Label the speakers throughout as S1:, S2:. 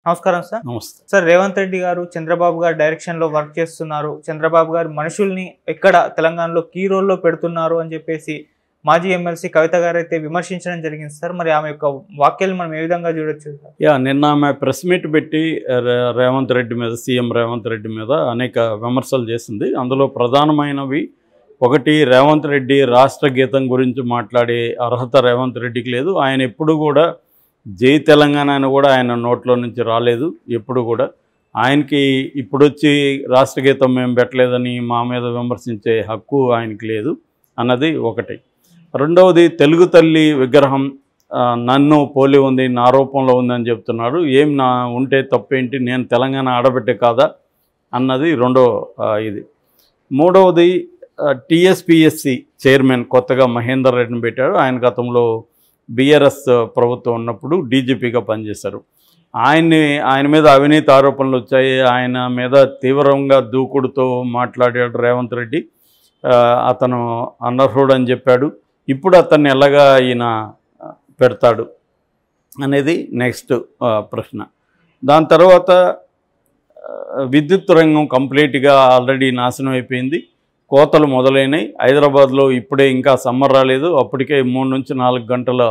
S1: నమస్కారం సార్.
S2: నమస్తే
S1: సార్, రేవంత్ రెడ్డి గారు చంద్రబాబు గారు డైరెక్షన్లో వర్క్ చేస్తున్నారు. చంద్రబాబు గారు మనుషుల్ని ఎక్కడ తెలంగాణలో కీ రోల్లో పెడుతున్నారు అని చెప్పేసి మాజీ ఎమ్మెల్సీ కవిత గారు అయితే విమర్శించడం జరిగింది సార్. మరి ఆమె యొక్క వాక్యాలు మనం ఏ విధంగా చూడొచ్చు సార్?
S2: నిన్న ఆమె ప్రెస్ మీట్ పెట్టి రేవంత్ రెడ్డి మీద, సీఎం రేవంత్ రెడ్డి మీద అనేక విమర్శలు చేసింది. అందులో ప్రధానమైనవి ఒకటి, రేవంత్ రెడ్డి రాష్ట్ర గీతం గురించి మాట్లాడే అర్హత రేవంత్ రెడ్డికి లేదు. ఆయన ఎప్పుడు కూడా జై తెలంగాణ అని కూడా ఆయన నోట్లో నుంచి రాలేదు. ఎప్పుడు కూడా ఆయనకి ఇప్పుడు వచ్చి రాష్ట్ర గీతం మేము పెట్టలేదని మా మీద విమర్శించే హక్కు ఆయనకి లేదు అన్నది ఒకటి. రెండవది, తెలుగు తల్లి విగ్రహం నన్ను పోలి ఉంది, నా రూపంలో ఉందని చెప్తున్నాడు. ఏం నా ఉంటే తప్పేంటి, నేను తెలంగాణ ఆడబిడ్డే కాదా అన్నది రెండో ఇది. మూడవది, టీఎస్పీఎస్సీ చైర్మన్ కొత్తగా మహేందర్ రెడ్డిని పెట్టాడు. ఆయన గతంలో బీఆర్ఎస్ ప్రభుత్వం ఉన్నప్పుడు డీజీపీగా పనిచేశారు. ఆయన మీద అవినీతి ఆరోపణలు వచ్చాయి. ఆయన మీద తీవ్రంగా దూకుడుతో మాట్లాడాడు రేవంత్ రెడ్డి. అతను అనర్హుడు అని చెప్పాడు. ఇప్పుడు అతన్ని ఎలాగా ఈయన పెడతాడు అనేది నెక్స్ట్ ప్రశ్న. దాని తర్వాత విద్యుత్ రంగం కంప్లీట్గా ఆల్రెడీ నాశనం అయిపోయింది. కోతలు మొదలైనవి. హైదరాబాద్లో ఇప్పుడే ఇంకా సమ్మర్ రాలేదు, అప్పటికే 3 నుంచి 4 గంటల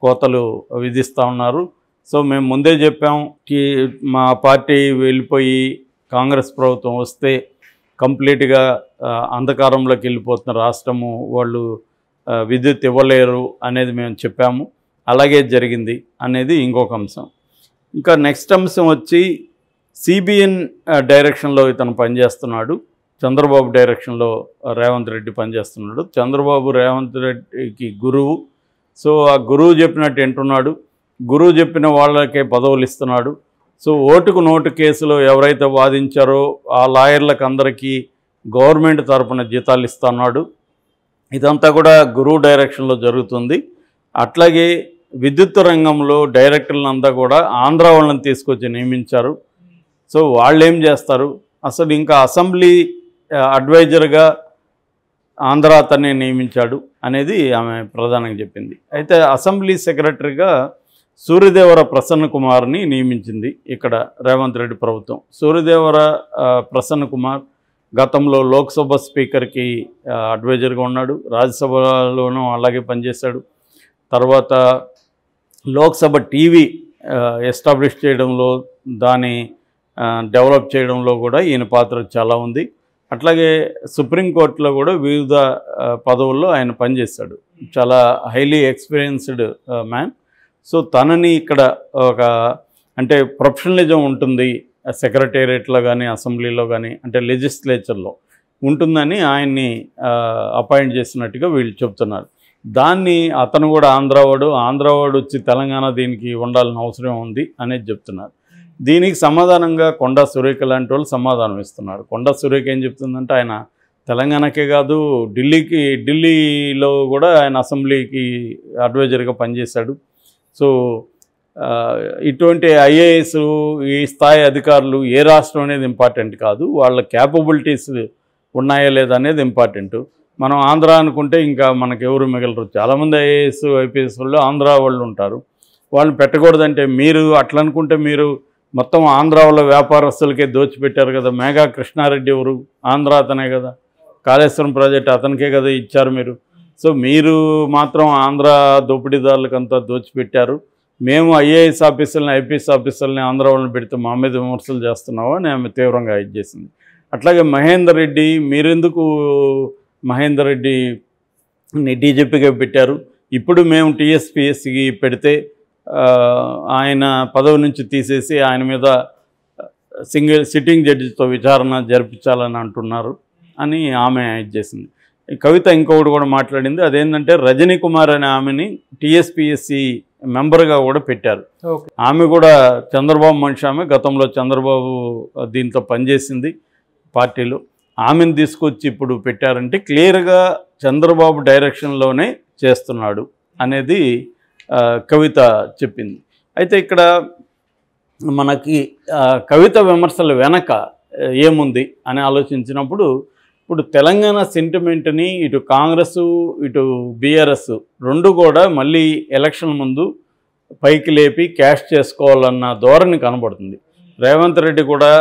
S2: కోతలు విధిస్తూ ఉన్నారు. సో మేము ముందే చెప్పాం, మా పార్టీ వెళ్ళిపోయి కాంగ్రెస్ ప్రభుత్వం వస్తే కంప్లీట్గా అంధకారంలోకి వెళ్ళిపోతున్న రాష్ట్రము, వాళ్ళు విద్యుత్ ఇవ్వలేరు అనేది మేము చెప్పాము. అలాగే జరిగింది అనేది ఇంకొక అంశం. ఇంకా నెక్స్ట్ అంశం వచ్చి సిబిఎన్ డైరెక్షన్లో ఇతను పనిచేస్తున్నాడు. చంద్రబాబు డైరెక్షన్లో రేవంత్ రెడ్డి పనిచేస్తున్నాడు. చంద్రబాబు రేవంత్ రెడ్డికి గురువు. సో ఆ గురువు చెప్పినట్టు వింటున్నాడు. గురువు చెప్పిన వాళ్ళకే పదవులు ఇస్తున్నాడు. సో ఓటుకు నోటు కేసులో ఎవరైతే వాదించారో ఆ లాయర్లకు అందరికీ గవర్నమెంట్ తరపున జీతాలు ఇస్తున్నాడు. ఇదంతా కూడా గురువు డైరెక్షన్లో జరుగుతుంది. అట్లాగే విద్యుత్ రంగంలో డైరెక్టర్లంతా కూడా ఆంధ్ర వాళ్ళని తీసుకొచ్చి నియమించారు. సో వాళ్ళు ఏం చేస్తారు, అసలు ఇంకా అసెంబ్లీ అడ్వైజర్గా ఆంధ్ర అతన్ని నియమించాడు అనేది ఆమె ప్రధానంగా చెప్పింది. అయితే అసెంబ్లీ సెక్రటరీగా సూర్యదేవర ప్రసన్న కుమార్ని నియమించింది ఇక్కడ రేవంత్ రెడ్డి ప్రభుత్వం. సూర్యదేవర ప్రసన్న కుమార్ గతంలో లోక్సభ స్పీకర్కి అడ్వైజర్గా ఉన్నాడు. రాజ్యసభలోనూ అలాగే పనిచేశాడు. తర్వాత లోక్సభ టీవీ ఎస్టాబ్లిష్ చేయడంలో, దాన్ని డెవలప్ చేయడంలో కూడా ఈయన పాత్ర చాలా ఉంది. అట్లాగే సుప్రీంకోర్టులో కూడా వివిధ పదవుల్లో ఆయన పనిచేశాడు. చాలా హైలీ ఎక్స్పీరియన్స్డ్ మ్యాన్. సో తనని ఇక్కడ ఒక అంటే ప్రొఫెషనలిజం ఉంటుంది సెక్రటేరియట్లో కానీ అసెంబ్లీలో కానీ, అంటే లెజిస్లేచర్లో ఉంటుందని ఆయన్ని అపాయింట్ చేసినట్టుగా వీళ్ళు చెప్తున్నారు. దాన్ని అతను కూడా ఆంధ్రావాడు వచ్చి తెలంగాణ దీనికి ఉండాల్సిన అవసరం ఉంది అనేది చెప్తున్నారు. దీనికి సమాధానంగా కొండా సురేఖ లాంటి వాళ్ళు సమాధానం ఇస్తున్నారు. కొండా సురేఖ ఏం చెప్తుందంటే, ఆయన తెలంగాణకే కాదు ఢిల్లీలో కూడా ఆయన అసెంబ్లీకి అడ్వైజర్గా పనిచేశాడు. సో ఇటువంటి ఐఏఎస్ ఈ స్థాయి అధికారులు ఏ రాష్ట్రం అనేది ఇంపార్టెంట్ కాదు, వాళ్ళ క్యాపబిలిటీస్ ఉన్నాయా లేదా అనేది ఇంపార్టెంట్. మనం ఆంధ్ర అనుకుంటే ఇంకా మనకు ఎవరు మిగలరు. చాలామంది ఐఏఎస్ ఐపీఎస్ వాళ్ళు ఆంధ్ర వాళ్ళు ఉంటారు. వాళ్ళని పెట్టకూడదంటే మీరు అట్లా అనుకుంటే మీరు మొత్తం ఆంధ్ర వాళ్ళ వ్యాపారస్తులకే దోచిపెట్టారు కదా. మేఘా కృష్ణారెడ్డి ఎవరు, ఆంధ్ర అతనే కదా. కాళేశ్వరం ప్రాజెక్ట్ అతనికే కదా ఇచ్చారు మీరు. సో మీరు మాత్రం ఆంధ్ర దోపిడీదారులకంతా దోచిపెట్టారు. మేము ఐఏఎస్ ఆఫీసర్ని ఐపీఎస్ ఆఫీసర్ని ఆంధ్ర వాళ్ళని పెడితే మా మీద విమర్శలు చేస్తున్నావు అని ఆమె తీవ్రంగా ఇచ్చేసింది. అట్లాగే మహేందర్ రెడ్డి, మీరెందుకు మహేందర్ రెడ్డిని డీజీపీగా పెట్టారు, ఇప్పుడు మేము టీఎస్పీఎస్సీకి పెడితే ఆయన పదవి నుంచి తీసేసి ఆయన మీద సిట్టింగ్ జడ్జితో విచారణ జరిపించాలని అంటున్నారు అని ఆమె ఇచ్చేసింది. కవిత ఇంకొకటి కూడా మాట్లాడింది. అదేంటంటే రజనీ కుమార్ అనే ఆమెని టీఎస్పీఎస్సీ మెంబర్గా కూడా పెట్టారు. ఆమె కూడా చంద్రబాబు మనిషి. ఆమె గతంలో చంద్రబాబు దీంతో పనిచేసింది పార్టీలో. ఆమెను తీసుకొచ్చి ఇప్పుడు పెట్టారంటే క్లియర్గా చంద్రబాబు డైరెక్షన్లోనే చేస్తున్నాడు అనేది కవిత చెప్పింది. అయితే ఇక్కడ మనకి కవిత విమర్శల వెనక ఏముంది అని ఆలోచించినప్పుడు, ఇప్పుడు తెలంగాణ సెంటిమెంట్ని ఇటు కాంగ్రెస్ ఇటు బీఆర్ఎస్ రెండు కూడా మళ్ళీ ఎలక్షన్ ముందు పైకి లేపి క్యాష్ చేసుకోవాలన్న ధోరణి కనబడుతుంది. రేవంత్ రెడ్డి కూడా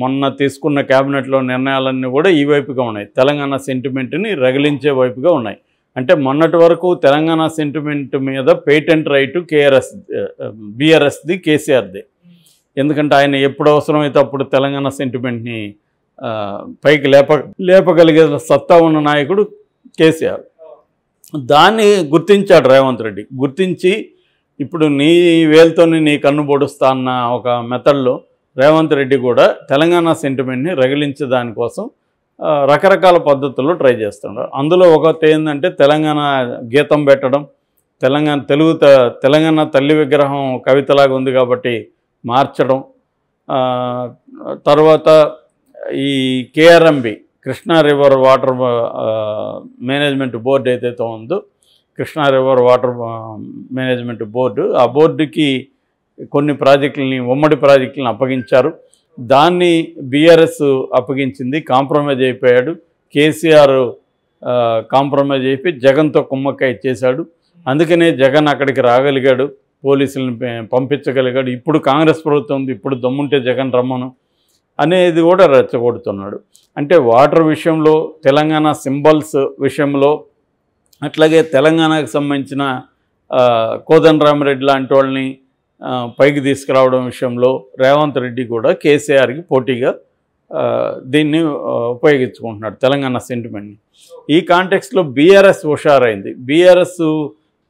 S2: మొన్న తీసుకున్న క్యాబినెట్లో నిర్ణయాలన్నీ కూడా ఈ వైపుగా ఉన్నాయి, తెలంగాణ సెంటిమెంట్ని రగిలించే వైపుగా ఉన్నాయి. అంటే మొన్నటి వరకు తెలంగాణ సెంటిమెంట్ మీద పేటెంట్ రైటు బీఆర్ఎస్ది, కేసీఆర్ది. ఎందుకంటే ఆయన ఎప్పుడు అవసరమైతే అప్పుడు తెలంగాణ సెంటిమెంట్ని పైకి లేపగలిగే సత్తా ఉన్న నాయకుడు కేసీఆర్. దాన్ని గుర్తించాడు రేవంత్ రెడ్డి. గుర్తించి ఇప్పుడు నీ వేలుతోని నీ కన్ను పొడుస్తా అన్న ఒక మెథడ్లో రేవంత్ రెడ్డి కూడా తెలంగాణ సెంటిమెంట్ని రగిలించే దానికోసం రకరకాల పద్ధతుల్లో ట్రై చేస్తున్నారు. అందులో ఒకటి ఏంటంటే తెలంగాణ గీతం పెట్టడం, తెలంగాణ తల్లి విగ్రహం కవితలాగా ఉంది కాబట్టి మార్చడం, తర్వాత ఈ KRMB Krishna river water management board ఏదైతే ఉందో, Krishna river water management board, ఆ బోర్డుకి కొన్ని ప్రాజెక్టులని, ఉమ్మడి ప్రాజెక్టులను అప్పగించారు. దాన్ని బీఆర్ఎస్ అప్పగించింది, కాంప్రమైజ్ అయిపోయాడు. కేసీఆర్ కాంప్రమైజ్ అయిపోయి జగన్తో కుమ్మక్క ఇచ్చేశాడు. అందుకనే జగన్ అక్కడికి రాగలిగాడు, పోలీసులను పంపించగలిగాడు. ఇప్పుడు కాంగ్రెస్ ప్రభుత్వం ఉంది, ఇప్పుడు దమ్ముంటే జగన్ రమ్మను అనేది కూడా రెచ్చగొడుతున్నాడు. అంటే వాటర్ విషయంలో, తెలంగాణ సింబల్స్ విషయంలో, అట్లాగే తెలంగాణకు సంబంధించిన కోదండరామిరెడ్డి లాంటి వాళ్ళని పైకి తీసుకురావడం విషయంలో రేవంత్ రెడ్డి కూడా కేసీఆర్కి పోటీగా దీన్ని ఉపయోగించుకుంటున్నాడు, తెలంగాణ సెంటిమెంట్ని. ఈ కాంటెక్స్ట్లో బీఆర్ఎస్ హుషారైంది. బీఆర్ఎస్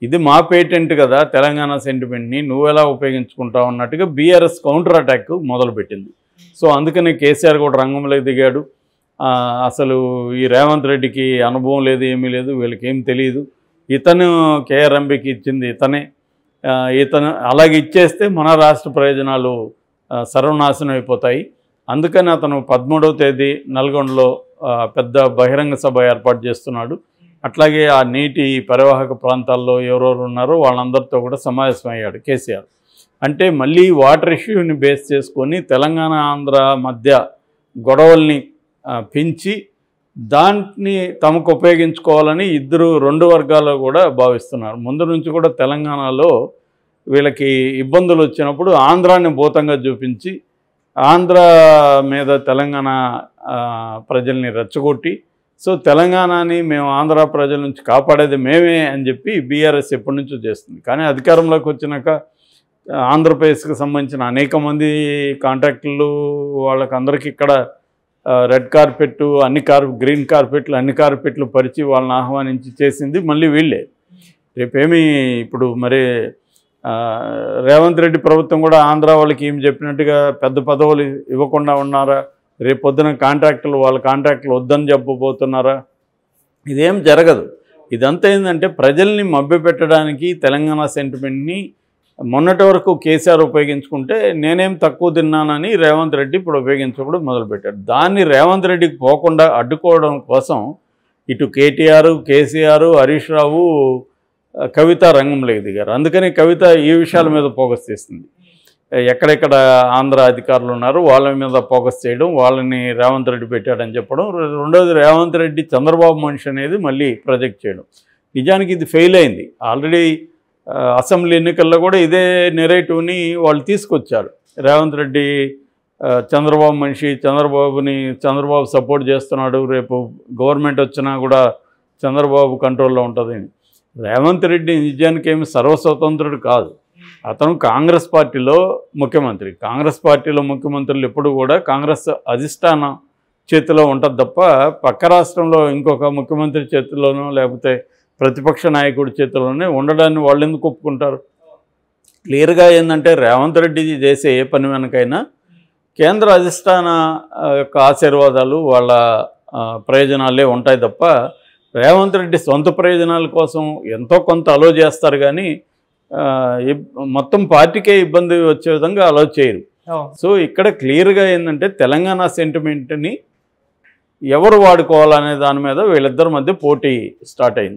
S2: ఇది మా పేటెంట్ కదా తెలంగాణ సెంటిమెంట్ని, నువ్వెలా ఉపయోగించుకుంటావు అన్నట్టుగా బీఆర్ఎస్ కౌంటర్ అటాక్ మొదలుపెట్టింది. సో అందుకనే కేసీఆర్ కూడా రంగంలోకి దిగాడు. అసలు ఈ రేవంత్ రెడ్డికి అనుభవం లేదు, ఏమీ లేదు, వీళ్ళకి ఏం తెలియదు, ఇతను కేఆర్ఎంబికి ఇచ్చింది ఇతనే, ఇతను అలాగే ఇచ్చేస్తే మన రాష్ట్ర ప్రయోజనాలు సర్వనాశనం అయిపోతాయి. అందుకని అతను 13వ తేదీ నల్గొండలో పెద్ద బహిరంగ సభ ఏర్పాటు చేస్తున్నాడు. అట్లాగే ఆ నీటి పరివాహక ప్రాంతాల్లో ఎవరెవరు ఉన్నారో వాళ్ళందరితో కూడా సమావేశం అయ్యాడు కేసీఆర్. అంటే మళ్ళీ వాటర్ ఇష్యూని బేస్ చేసుకొని తెలంగాణ ఆంధ్ర మధ్య గొడవల్ని పెంచి దాన్ని తమకు ఉపయోగించుకోవాలని రెండు వర్గాలు కూడా భావిస్తున్నారు. ముందు నుంచి కూడా తెలంగాణలో వీళ్ళకి ఇబ్బందులు వచ్చినప్పుడు ఆంధ్రాని భూతంగా చూపించి ఆంధ్ర మీద తెలంగాణ ప్రజల్ని రెచ్చగొట్టి, సో తెలంగాణని మేము ఆంధ్ర ప్రజల నుంచి కాపాడేది మేమే అని చెప్పి బీఆర్ఎస్ ఎప్పటి నుంచో చేస్తుంది. కానీ అధికారంలోకి వచ్చినాక ఆంధ్రప్రదేశ్కి సంబంధించిన అనేక మంది కాంట్రాక్టులు వాళ్ళకందరికీ ఇక్కడ రెడ్ కార్పెట్, గ్రీన్ కార్పెట్లు, అన్ని కార్పెట్లు పరిచి వాళ్ళని ఆహ్వానించి చేసింది మళ్ళీ వీళ్ళే. రేపేమి ఇప్పుడు మరి రేవంత్ రెడ్డి ప్రభుత్వం కూడా ఆంధ్ర వాళ్ళకి ఏం చెప్పినట్టుగా పెద్ద పదవులు ఇవ్వకుండా ఉన్నారా? రేపు పొద్దున వాళ్ళ కాంట్రాక్టులు వద్దని చెప్పబోతున్నారా? ఇదేం జరగదు. ఇదంతా ఏంటంటే ప్రజల్ని మభ్యపెట్టడానికి తెలంగాణ సెంటిమెంట్ని మొన్నటి వరకు కేసీఆర్ ఉపయోగించుకుంటే నేనేం తక్కువ తిన్నానని రేవంత్ రెడ్డి ఇప్పుడు ఉపయోగించడం మొదలుపెట్టాడు. దాన్ని రేవంత్ రెడ్డికి పోకుండా అడ్డుకోవడం కోసం ఇటు కేటీఆర్, కేసీఆర్, హరీష్ రావు, కవిత రంగంలోకి దిగారు. అందుకని కవిత ఈ విషయాల మీద ఫోకస్ చేస్తుంది. ఎక్కడెక్కడ ఆంధ్ర అధికారులు ఉన్నారు వాళ్ళ మీద ఫోకస్ చేయడం, వాళ్ళని రేవంత్ రెడ్డి పెట్టాడని చెప్పడం. రెండోది రేవంత్ రెడ్డి చంద్రబాబు మనిషి అనేది మళ్ళీ ప్రొజెక్ట్ చేయడం. నిజానికి ఇది ఫెయిల్ అయింది. ఆల్రెడీ అసెంబ్లీ ఎన్నికల్లో కూడా ఇదే నెరేటివ్ని వాళ్ళు తీసుకొచ్చారు. రేవంత్ రెడ్డి చంద్రబాబు మనిషి, చంద్రబాబు సపోర్ట్ చేస్తున్నాడు, రేపు గవర్నమెంట్ వచ్చినా కూడా చంద్రబాబు కంట్రోల్లో ఉంటుంది. రేవంత్ రెడ్డి నిజానికి ఏమి సర్వస్వతంత్రుడు కాదు. అతను కాంగ్రెస్ పార్టీలో ముఖ్యమంత్రి. కాంగ్రెస్ పార్టీలో ముఖ్యమంత్రులు ఎప్పుడు కూడా కాంగ్రెస్ అధిష్టానం చేతిలో ఉంటుంది తప్ప పక్క రాష్ట్రంలో ఇంకొక ముఖ్యమంత్రి చేతిలోనో లేకపోతే ప్రతిపక్ష నాయకుడి చేతిలోనే ఉండడాన్ని వాళ్ళు ఎందుకు ఒప్పుకుంటారు? క్లియర్గా ఏంటంటే రేవంత్ రెడ్డి చేసే ఏ పని వెనకైనా కేంద్ర అధిష్టాన యొక్క ఆశీర్వాదాలు, వాళ్ళ ప్రయోజనాలే ఉంటాయి తప్ప రేవంత్ రెడ్డి సొంత ప్రయోజనాల కోసం ఎంతో కొంత అలో చేస్తారు కానీ మొత్తం పార్టీకే ఇబ్బంది వచ్చే విధంగా అలో చేయరు. సో ఇక్కడ క్లియర్గా ఏంటంటే తెలంగాణ సెంటిమెంట్ని ఎవరు వాడుకోవాలనే దాని మీద వీళ్ళిద్దరి మధ్య పోటీ స్టార్ట్ అయింది.